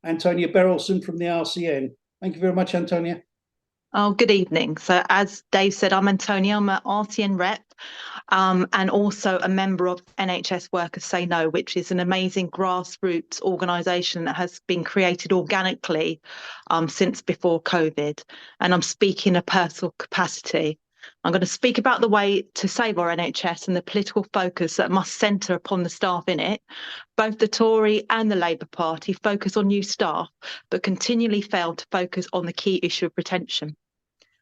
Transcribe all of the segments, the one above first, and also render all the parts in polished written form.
Antonia Berelson from the RCN. Thank you very much, Antonia. Oh, good evening. So, as Dave said, I'm Antonia. I'm an RTN rep and also a member of NHS Workers Say No, which is an amazing grassroots organisation that has been created organically since before COVID. And I'm speaking in a personal capacity. I'm going to speak about the way to save our NHS and the political focus that must centre upon the staff in it. Both the Tory and the Labour Party focus on new staff, but continually fail to focus on the key issue of retention.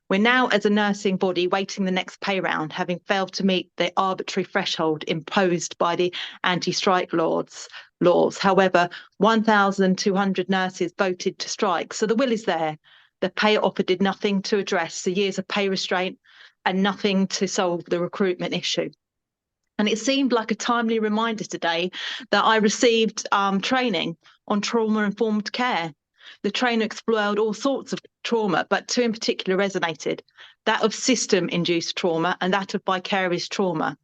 We're now, as a nursing body, waiting the next pay round, having failed to meet the arbitrary threshold imposed by the anti-strike laws. However, 1,200 nurses voted to strike, so the will is there. The pay offer did nothing to address the years of pay restraint and nothing to solve the recruitment issue. And it seemed like a timely reminder today that I received training on trauma-informed care. The trainer explored all sorts of trauma, but two in particular resonated, that of system-induced trauma and that of vicarious trauma.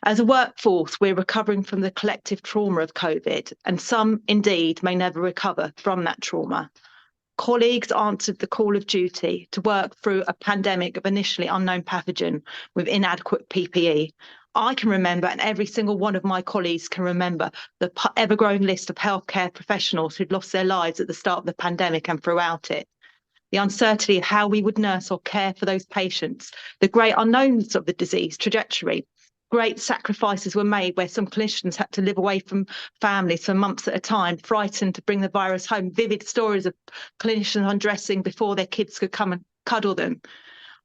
As a workforce, we're recovering from the collective trauma of COVID, and some indeed may never recover from that trauma. Colleagues answered the call of duty to work through a pandemic of initially unknown pathogen with inadequate PPE. I can remember, and every single one of my colleagues can remember, the ever-growing list of healthcare professionals who'd lost their lives at the start of the pandemic and throughout it. The uncertainty of how we would nurse or care for those patients, the great unknowns of the disease trajectory. Great sacrifices were made where some clinicians had to live away from families for months at a time, frightened to bring the virus home. Vivid stories of clinicians undressing before their kids could come and cuddle them.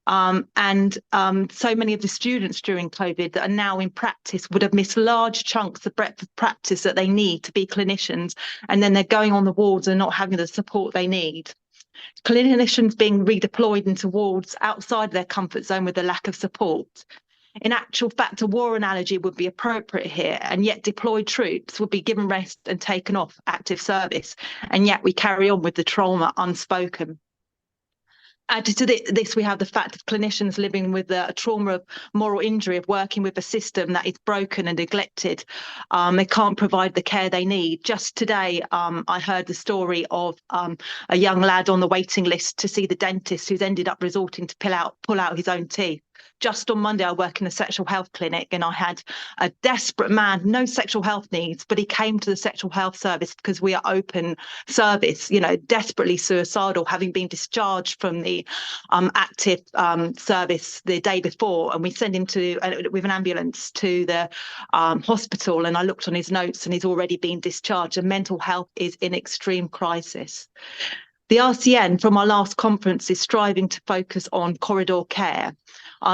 So many of the students during COVID that are now in practice would have missed large chunks of breadth of practice that they need to be clinicians, and then they're going on the wards and not having the support they need. Clinicians being redeployed into wards outside their comfort zone with the lack of support. In actual fact, a war analogy would be appropriate here, and yet deployed troops would be given rest and taken off active service, and yet we carry on with the trauma unspoken. Added to this, we have the fact of clinicians living with a trauma of moral injury, of working with a system that is broken and neglected. They can't provide the care they need. Just today, I heard the story of a young lad on the waiting list to see the dentist who's ended up resorting to pull out his own teeth. Just on Monday, I work in a sexual health clinic, and I had a desperate man, no sexual health needs, but he came to the sexual health service because we are open service, desperately suicidal, having been discharged from the active service the day before. And we send him with an ambulance to the hospital. And I looked on his notes and he's already been discharged, and mental health is in extreme crisis. The RCN from our last conference is striving to focus on corridor care.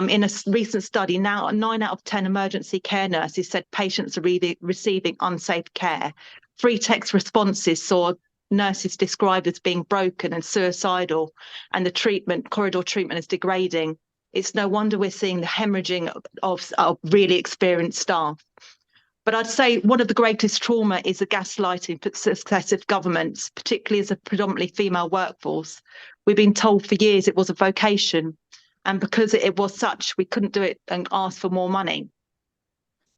In a recent study, now 9 out of 10 emergency care nurses said patients are receiving unsafe care. Free text responses saw nurses described as being broken and suicidal, and the corridor treatment is degrading. It's no wonder we're seeing the hemorrhaging of really experienced staff. But I'd say one of the greatest trauma is the gaslighting for successive governments, particularly as a predominantly female workforce. We've been told for years it was a vocation, and because it was such, we couldn't do it and ask for more money.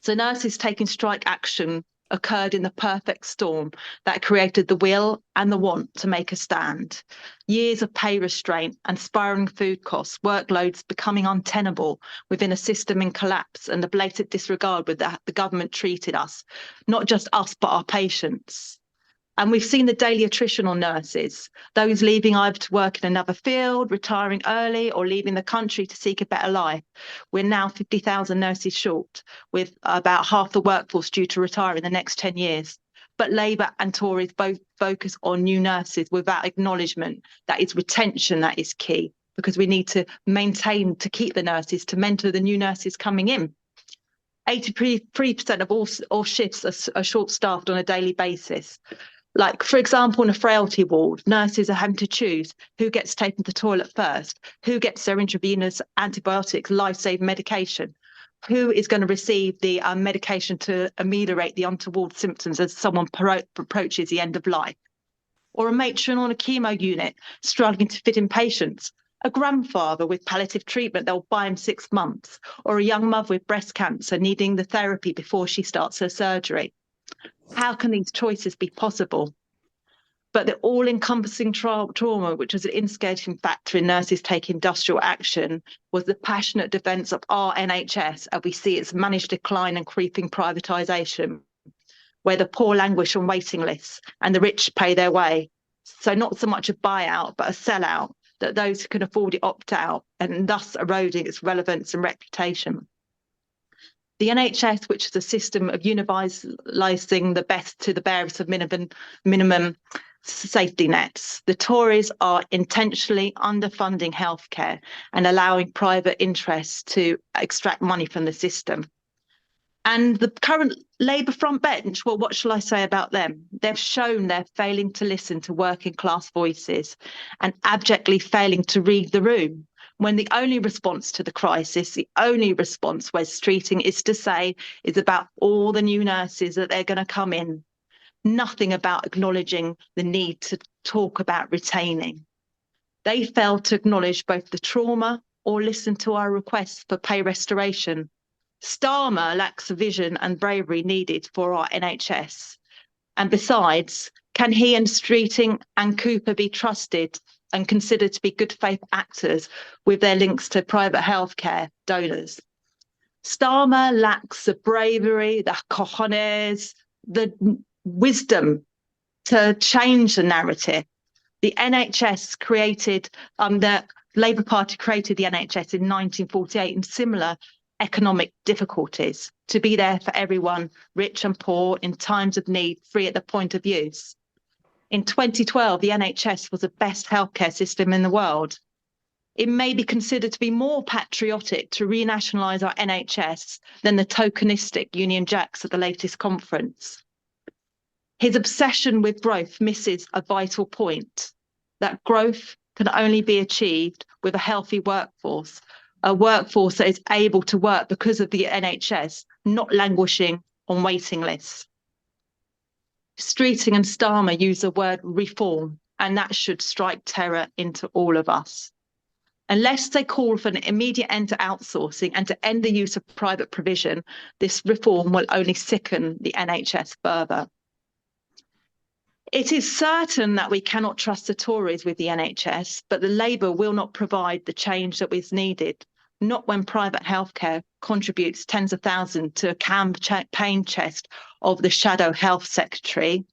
So nurses taking strike action occurred in the perfect storm that created the will and the want to make a stand. Years of pay restraint and spiralling food costs, workloads becoming untenable within a system in collapse, and the blatant disregard with that the government treated us, not just us, but our patients. And we've seen the daily attrition on nurses, those leaving either to work in another field, retiring early, or leaving the country to seek a better life. We're now 50,000 nurses short, with about half the workforce due to retire in the next 10 years. But Labour and Tories both focus on new nurses without acknowledgement that it's retention that is key, because we need to maintain, to keep the nurses, to mentor the new nurses coming in. 83% of all shifts are short-staffed on a daily basis. Like, for example, in a frailty ward, nurses are having to choose who gets taken to the toilet first, who gets their intravenous antibiotics, life-saving medication, who is going to receive the medication to ameliorate the untoward symptoms as someone approaches the end of life. Or a matron on a chemo unit struggling to fit in patients, a grandfather with palliative treatment they'll buy in 6 months, or a young mother with breast cancer needing the therapy before she starts her surgery. How can these choices be possible? But the all-encompassing trauma, which was an instigating factor in nurses taking industrial action, was the passionate defence of our NHS, and we see its managed decline and creeping privatisation, where the poor languish on waiting lists and the rich pay their way. So not so much a buyout, but a sellout, that those who can afford it opt out, and thus eroding its relevance and reputation. The NHS, which is a system of universalising the best to the barest of minimum safety nets. The Tories are intentionally underfunding healthcare and allowing private interests to extract money from the system. And the current Labour front bench, well, what shall I say about them? They've shown they're failing to listen to working class voices and abjectly failing to read the room, when the only response to the crisis, the only response Wes Streeting is to say is about all the new nurses that they're going to come in. Nothing about acknowledging the need to talk about retaining. They failed to acknowledge both the trauma or listen to our requests for pay restoration. Starmer lacks the vision and bravery needed for our NHS. And besides, can he and Streeting and Cooper be trusted and considered to be good faith actors with their links to private healthcare donors? Starmer lacks the bravery, the cojones, the wisdom to change the narrative. The NHS created, the Labour Party created the NHS in 1948 in similar economic difficulties, to be there for everyone, rich and poor, in times of need, free at the point of use. In 2012, the NHS was the best healthcare system in the world. It may be considered to be more patriotic to renationalise our NHS than the tokenistic Union Jacks at the latest conference. His obsession with growth misses a vital point, that growth can only be achieved with a healthy workforce, a workforce that is able to work because of the NHS, not languishing on waiting lists. Streeting and Starmer use the word reform, and that should strike terror into all of us. Unless they call for an immediate end to outsourcing and to end the use of private provision, this reform will only sicken the NHS further. It is certain that we cannot trust the Tories with the NHS, but the Labour will not provide the change that is needed, not when private healthcare contributes tens of thousands to a campaign chest of the shadow health secretary,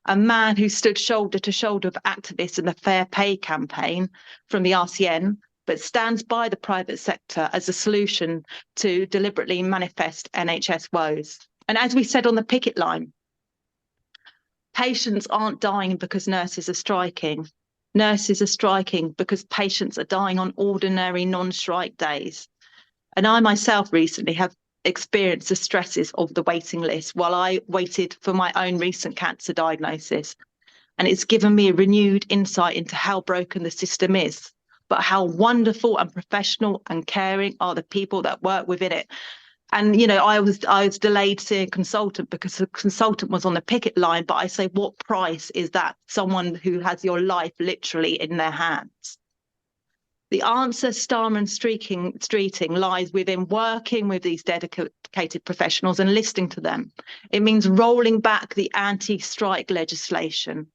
a man who stood shoulder to shoulder with activists in the Fair Pay campaign from the RCN, but stands by the private sector as a solution to deliberately manifest NHS woes. And as we said on the picket line, patients aren't dying because nurses are striking. Nurses are striking because patients are dying on ordinary non-strike days. And I myself recently have experienced the stresses of the waiting list while I waited for my own recent cancer diagnosis. And it's given me a renewed insight into how broken the system is, but how wonderful and professional and caring are the people that work within it. And, you know, I was delayed seeing a consultant because the consultant was on the picket line. But I say, what price is that? Someone who has your life literally in their hands. The answer, Starmer and Streeting, lies within working with these dedicated professionals and listening to them. It means rolling back the anti-strike legislation.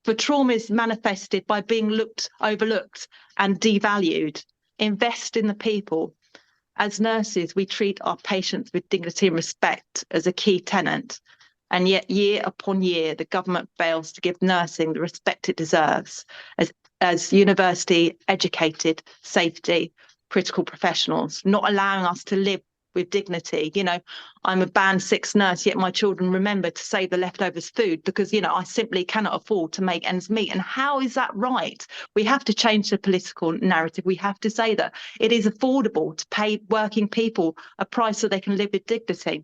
For trauma is manifested by being overlooked and devalued. Invest in the people. As nurses, we treat our patients with dignity and respect as a key tenet. And yet, year upon year, the government fails to give nursing the respect it deserves as university educated, safety, critical professionals, not allowing us to live with dignity. You know, I'm a band 6 nurse, yet my children remember to save the leftovers food because, you know, I simply cannot afford to make ends meet. And how is that right? We have to change the political narrative. We have to say that it is affordable to pay working people a price so they can live with dignity.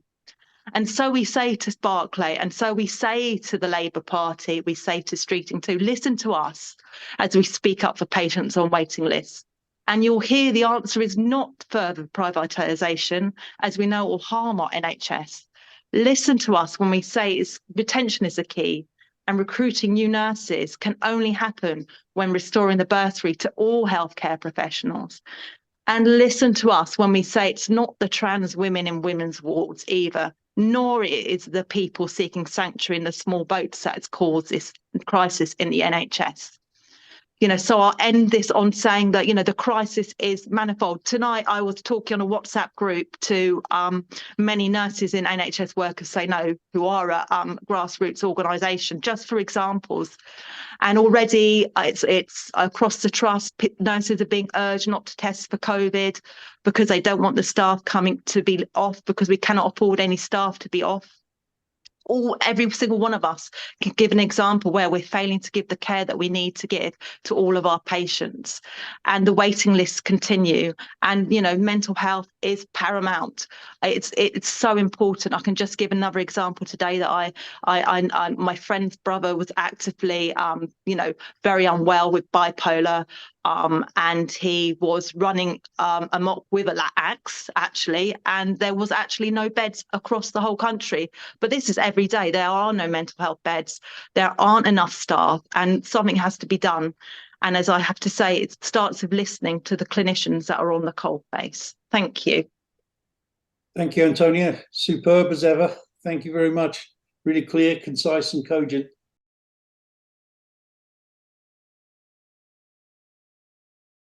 And so we say to Barclay, and so we say to the Labour Party, we say to Streeting too, listen to us as we speak up for patients on waiting lists. And you'll hear the answer is not further privatisation, as we know will harm our NHS. Listen to us when we say retention is the key, and recruiting new nurses can only happen when restoring the bursary to all healthcare professionals. And listen to us when we say it's not the trans women in women's wards either, nor is the people seeking sanctuary in the small boats that's caused this crisis in the NHS. So I'll end this on saying that, the crisis is manifold. Tonight, I was talking on a WhatsApp group to many nurses in NHS Workers Say No, who are a grassroots organisation, just for examples. And already it's across the trust, nurses are being urged not to test for COVID because they don't want the staff coming to be off, because we cannot afford any staff to be off. Every single one of us can give an example where we're failing to give the care that we need to give to all of our patients, and the waiting lists continue. And mental health is paramount. It's so important. I can just give another example today that I my friend's brother was actively very unwell with bipolar. And he was running amok with a axe, actually, and there was actually no beds across the whole country. But this is every day. There are no mental health beds. There aren't enough staff, and something has to be done. And as I have to say, it starts with listening to the clinicians that are on the coalface. Thank you. Thank you, Antonia. Superb as ever. Thank you very much. Really clear, concise and cogent.